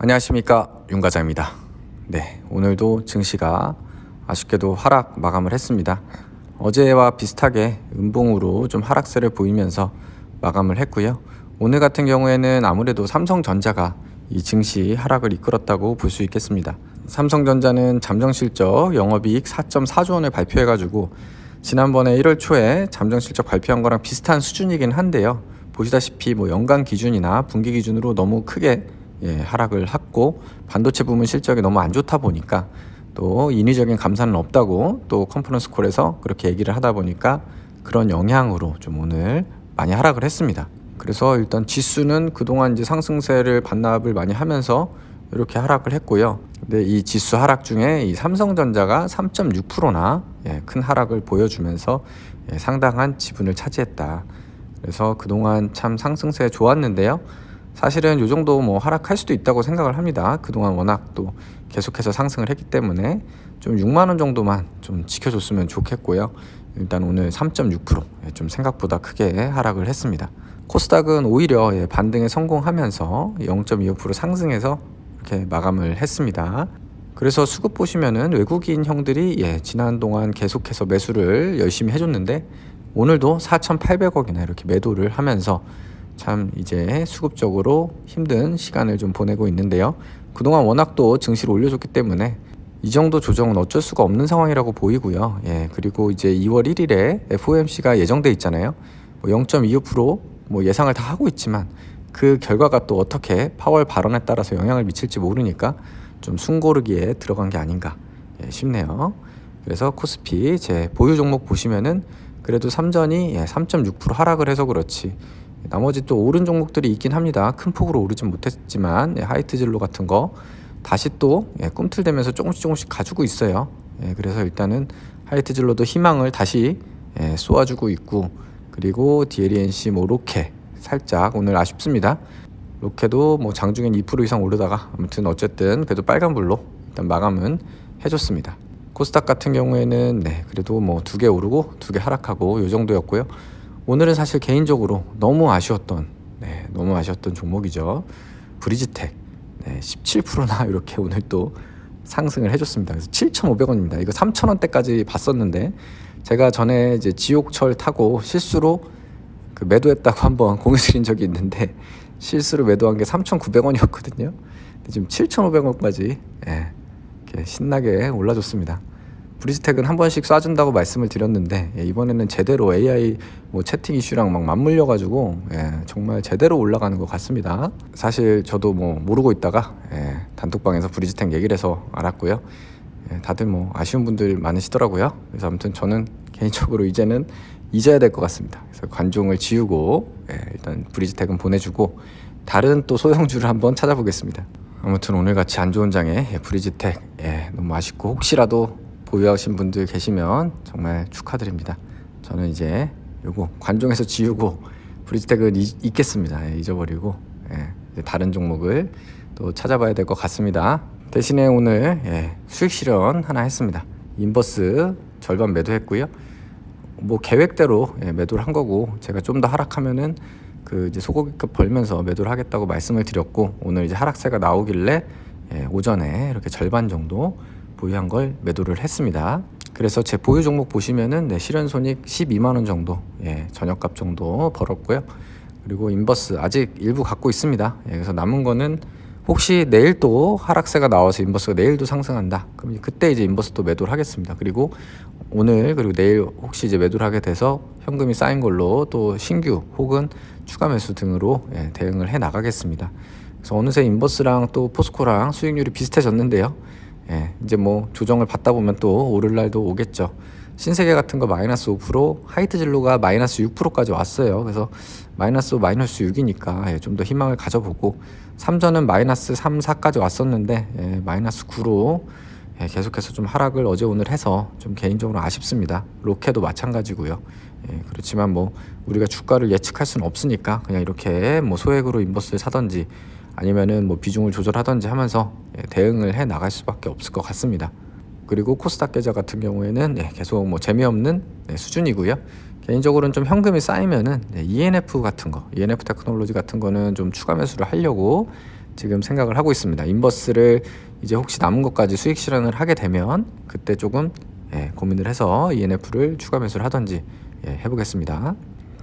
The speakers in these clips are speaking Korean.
안녕하십니까, 윤과장입니다. 네, 오늘도 증시가 아쉽게도 하락 마감을 했습니다. 어제와 비슷하게 음봉으로 좀 하락세를 보이면서 마감을 했고요. 오늘 같은 경우에는 아무래도 삼성전자가 이 증시 하락을 이끌었다고 볼 수 있겠습니다. 삼성전자는 잠정실적 영업이익 4.4조 원을 발표해가지고 지난번에 1월 초에 잠정실적 발표한 거랑 비슷한 수준이긴 한데요. 보시다시피 연간 기준이나 분기 기준으로 너무 크게 하락을 했고, 반도체 부문 실적이 너무 안 좋다 보니까 또 인위적인 감산은 없다고 또 컨퍼런스 콜에서 그렇게 얘기를 하다 보니까 그런 영향으로 좀 오늘 많이 하락을 했습니다. 그래서 일단 지수는 그동안 이제 상승세를 반납을 많이 하면서 이렇게 하락을 했고요. 근데 이 지수 하락 중에 이 삼성전자가 3.6%나 큰 하락을 보여주면서 상당한 지분을 차지했다. 그래서 그동안 참 상승세 좋았는데요. 사실은 이 정도 하락할 수도 있다고 생각을 합니다. 그동안 워낙 또 계속해서 상승을 했기 때문에 좀 6만 원 정도만 좀 지켜줬으면 좋겠고요. 일단 오늘 3.6% 좀 생각보다 크게 하락을 했습니다. 코스닥은 오히려 반등에 성공하면서 0.25% 상승해서 이렇게 마감을 했습니다. 그래서 수급 보시면은 외국인 형들이 지난 동안 계속해서 매수를 열심히 해줬는데 오늘도 4,800억이나 이렇게 매도를 하면서 참 이제 수급적으로 힘든 시간을 좀 보내고 있는데요. 그동안 워낙 또 증시를 올려줬기 때문에 이 정도 조정은 어쩔 수가 없는 상황이라고 보이고요. 그리고 이제 2월 1일에 FOMC가 예정돼 있잖아요. 0.25% 예상을 다 하고 있지만 그 결과가 또 어떻게 파월 발언에 따라서 영향을 미칠지 모르니까 좀 숨고르기에 들어간 게 아닌가 싶네요. 그래서 코스피 제 보유 종목 보시면은 그래도 삼전이 3.6% 하락을 해서 그렇지 나머지 또 오른 종목들이 있긴 합니다. 큰 폭으로 오르진 못했지만 하이트 진로 같은 거 다시 또 꿈틀대면서 조금씩 가지고 있어요. 그래서 일단은 하이트 진로도 희망을 다시 쏘아주고 있고, 그리고 DLNC 로케 살짝 오늘 아쉽습니다. 로케도 장중엔 2% 이상 오르다가 아무튼 어쨌든 그래도 빨간불로 일단 마감은 해줬습니다. 코스닥 같은 경우에는 그래도 2개 오르고 2개 하락하고 이 정도였고요. 오늘은 사실 개인적으로 너무 아쉬웠던 종목이죠. 브리지텍 17%나 이렇게 오늘 또 상승을 해줬습니다. 그래서 7,500원입니다. 이거 3,000원대까지 봤었는데 제가 전에 이제 지옥철 타고 실수로 그 매도했다고 한번 공유드린 적이 있는데 실수로 매도한 게 3,900원이었거든요. 지금 7,500원까지 이렇게 신나게 올라줬습니다. 브리지텍은 한 번씩 쏴준다고 말씀을 드렸는데 이번에는 제대로 AI 채팅 이슈랑 막 맞물려가지고 정말 제대로 올라가는 것 같습니다. 사실 저도 모르고 있다가 단톡방에서 브리지텍 얘기를 해서 알았고요. 다들 아쉬운 분들 많으시더라고요. 그래서 아무튼 저는 개인적으로 이제는 잊어야 될 것 같습니다. 그래서 관종을 지우고 일단 브리지텍은 보내주고 다른 또 소형주를 한번 찾아보겠습니다. 아무튼 오늘같이 안 좋은 장에 브리지텍 너무 아쉽고, 혹시라도 보유하신 분들 계시면 정말 축하드립니다. 저는 이제 요거 관종에서 지우고 브리지텍은 잊겠습니다. 잊어버리고 이제 다른 종목을 또 찾아봐야 될 것 같습니다. 대신에 오늘 수익 실현 하나 했습니다. 인버스 절반 매도했고요. 계획대로 매도를 한 거고, 제가 좀 더 하락하면은 그 이제 소고기값 벌면서 매도를 하겠다고 말씀을 드렸고, 오늘 이제 하락세가 나오길래 오전에 이렇게 절반 정도 보유한 걸 매도를 했습니다. 그래서 제 보유 종목 보시면은 실현 손익 12만 원 정도, 저녁값 정도 벌었고요. 그리고 인버스 아직 일부 갖고 있습니다. 그래서 남은 거는 혹시 내일 또 하락세가 나와서 인버스가 내일도 상승한다, 그럼 그때 이제 인버스 또 매도를 하겠습니다. 그리고 오늘 그리고 내일 혹시 이제 매도를 하게 돼서 현금이 쌓인 걸로 또 신규 혹은 추가 매수 등으로 대응을 해 나가겠습니다. 그래서 어느새 인버스랑 또 포스코랑 수익률이 비슷해졌는데요. 이제 조정을 받다 보면 또 오를 날도 오겠죠. 신세계 같은 거 마이너스 5%, 하이트 진로가 마이너스 6%까지 왔어요. 그래서 마이너스 6이니까 좀 더 희망을 가져보고, 삼전은 마이너스 3, 4까지 왔었는데 마이너스 9로 계속해서 좀 하락을 어제 오늘 해서 좀 개인적으로 아쉽습니다. 로케도 마찬가지고요. 그렇지만 우리가 주가를 예측할 수는 없으니까 그냥 이렇게 소액으로 인버스를 사든지 아니면은 비중을 조절하든지 하면서 대응을 해 나갈 수밖에 없을 것 같습니다. 그리고 코스닥 계좌 같은 경우에는 계속 재미없는 수준이고요. 개인적으로는 좀 현금이 쌓이면은 ENF 같은 거, ENF 테크놀로지 같은 거는 좀 추가 매수를 하려고 지금 생각을 하고 있습니다. 인버스를 이제 혹시 남은 것까지 수익 실현을 하게 되면 그때 조금 고민을 해서 ENF를 추가 매수를 하든지 해보겠습니다.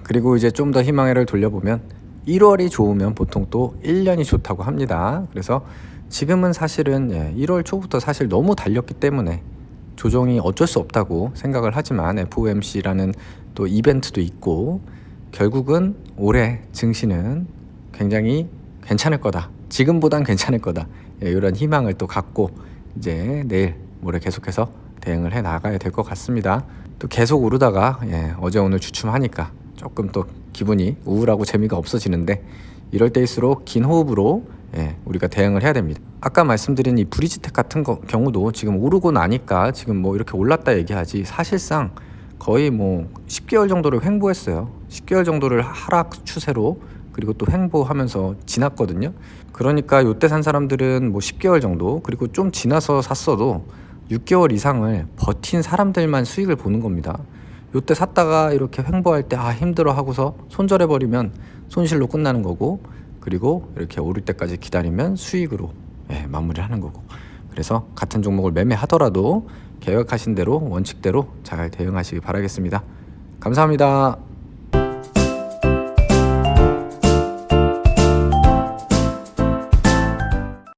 그리고 이제 좀 더 희망을 돌려보면 1월이 좋으면 보통 또 1년이 좋다고 합니다. 그래서 지금은 사실은 1월 초부터 사실 너무 달렸기 때문에 조정이 어쩔 수 없다고 생각을 하지만 FOMC라는 또 이벤트도 있고 결국은 올해 증시는 굉장히 괜찮을 거다. 지금보단 괜찮을 거다. 이런 희망을 또 갖고 이제 내일 모레 계속해서 대응을 해 나가야 될 것 같습니다. 또 계속 오르다가 어제 오늘 주춤하니까 조금 또 기분이 우울하고 재미가 없어지는데 이럴 때일수록 긴 호흡으로 우리가 대응을 해야 됩니다. 아까 말씀드린 이 브리지텍 같은 경우도 지금 오르고 나니까 지금 뭐 이렇게 올랐다 얘기하지 사실상 거의 뭐 10개월 정도를 횡보했어요. 10개월 정도를 하락 추세로 그리고 또 횡보하면서 지났거든요. 그러니까 요때 산 사람들은 뭐 10개월 정도 그리고 좀 지나서 샀어도 6개월 이상을 버틴 사람들만 수익을 보는 겁니다. 요때 샀다가 이렇게 횡보할 때 힘들어 하고서 손절해버리면 손실로 끝나는 거고 그리고 이렇게 오를 때까지 기다리면 수익으로 마무리를 하는 거고 그래서 같은 종목을 매매하더라도 계획하신 대로 원칙대로 잘 대응하시기 바라겠습니다. 감사합니다.